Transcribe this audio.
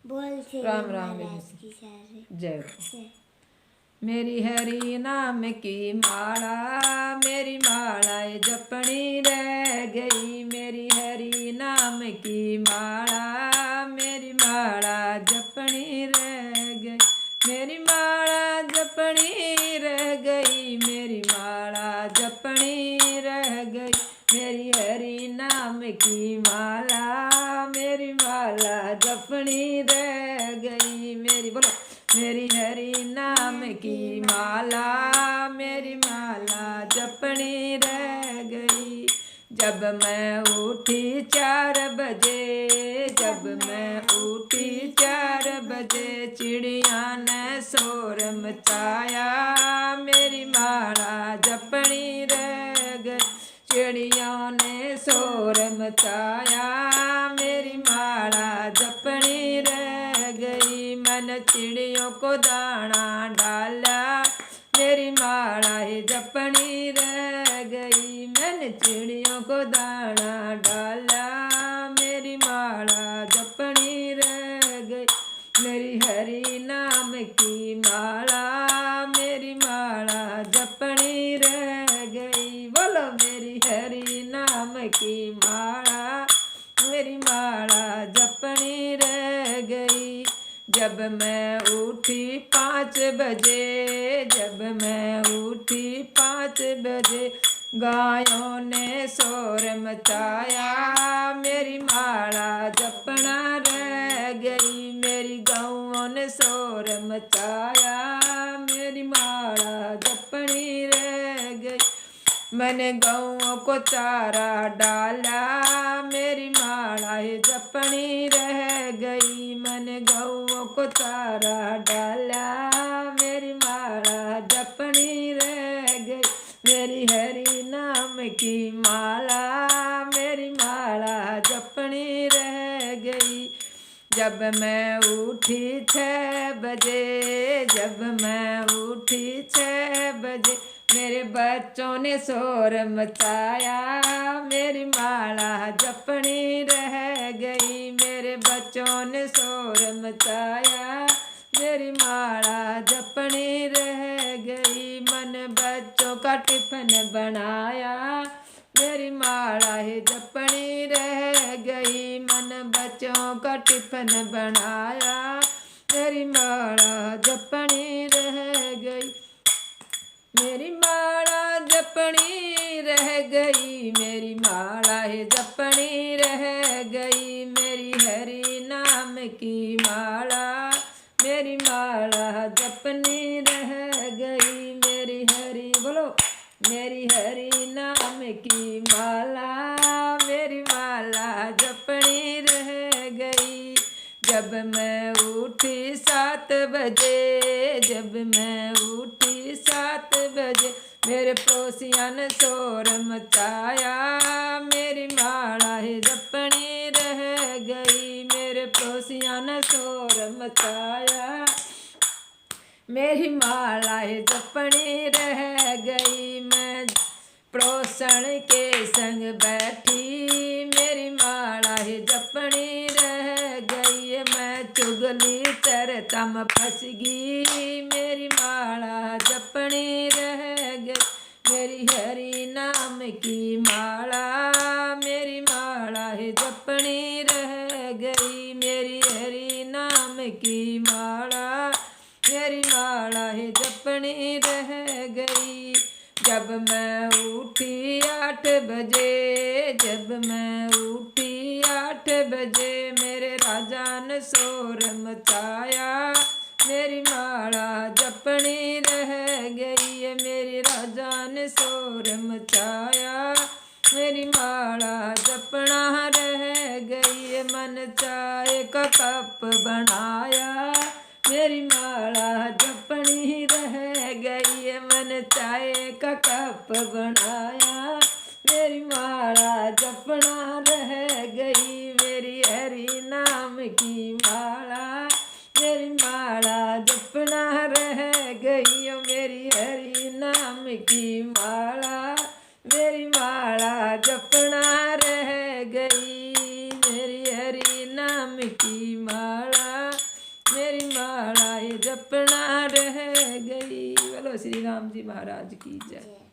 बोल श्री राम राम महाराज की सारे जय। जय। मेरी हरि नाम की माला, मेरी मालाएं जपनी रह गई। मेरी हरि नाम की माला, मेरी माला जपनी रह गई। मेरी माला जपनी रह गई, मेरी माला जपनी रह गई। मेरी हरि नाम की माला, मेरी माला जपनी रह गई। मेरी बोलो मेरी हरि नाम की माला, मेरी माला जपनी रह गई। जब मैं उठी 4 बजे, जब मैं उठी 4 बजे, चिड़िया ने शोर मचाया, मेरी माला जपनी रह गई। चिड़ियों ने शोर मचाया, मेरी माला जपनी रह गई। मन चिड़ियों को दाना डाला, मेरी माला ही जपनी रह गई। मैंने चिड़ियों को दाना डाला, मेरी माला जपनी रह गई। मेरी हरि नाम की माला, मेरी माला जपनी रह गई। बोलो मेरी हरि नाम की माला, मेरी माला जपनी रह गई। जब मैं उठी 5 बजे, जब मैं उठी 5 बजे, गायों ने शोर मचाया, मेरी माला जपना रह गई। मेरी गौओं ने शोर मचाया, मेरी माला जपनी रह गई। मैंने गौओं को चारा डाला, मेरी माला ही जपनी रह गई। मैंने गौओं को चारा डाला, मेरी माला जपनी रह गई। मेरी हरि नाम की माला, मेरी माला जपनी रह गई। जब मैं उठी 6 बजे, जब मैं उठी 6 बजे, मेरे बच्चों ने शोर मचाया, मेरी माला जपनी रह गई। मेरे बच्चों ने शोर मचाया, मेरी माला जपनी रह गई। मन बच्चों का टिफिन बनाया, मेरी माला ही जपनी रह गई। मन बच्चों का टिफिन बनाया, मेरी माला जपनी रह गई। मेरी माला जपनी रह गई, मेरी माला ही जपनी रह गई। मेरी हरि नाम की माला, मेरी माला जपनी रह गई। मेरी हरि बोलो मेरी हरि नाम की माला, मेरी माला जपनी रह गई। जब मैं उठी 7 बजे, जब मैं उठी 7 बजे, मेरे पड़ोसियों ने शोर मचाया, मेरी माला ही जपनी रह गई। मेरे पड़ोसियों ने शोर मचाया, मेरी माला ही जपनी रह गई। मैं पड़ोसन के संग बैठी, मेरी माला ही जपनी रह गई। मैं चुगली चरता में फंस गई, मेरी माला जपनी रह गई। मेरी हरि नाम की माला, मेरी माला ही जपनी रह गई। मेरी हरि नाम की माला, मेरी माला ही जपनी रह गई। जब मैं उठी 8 बजे, जब मैं उठी 8 बजे, मेरे राजा ने शोर मचाया, मेरी माला जपनी रह गई। मेरी राजा ने शोर मचाया, मेरी माला जपना रह गई। मन चाय का कप बनाया, मेरी माला जपनी रह गई। मन चाय का कप बनाया, मेरी माला जपना रह गई। मेरी हरि नाम की माला, मेरी माला जपना रह गई। मेरी हरि नाम की माला, मेरी माला जपना रह गई। मेरी हरि नाम की माला, रह गई। बोलो श्री राम जी महाराज की जय।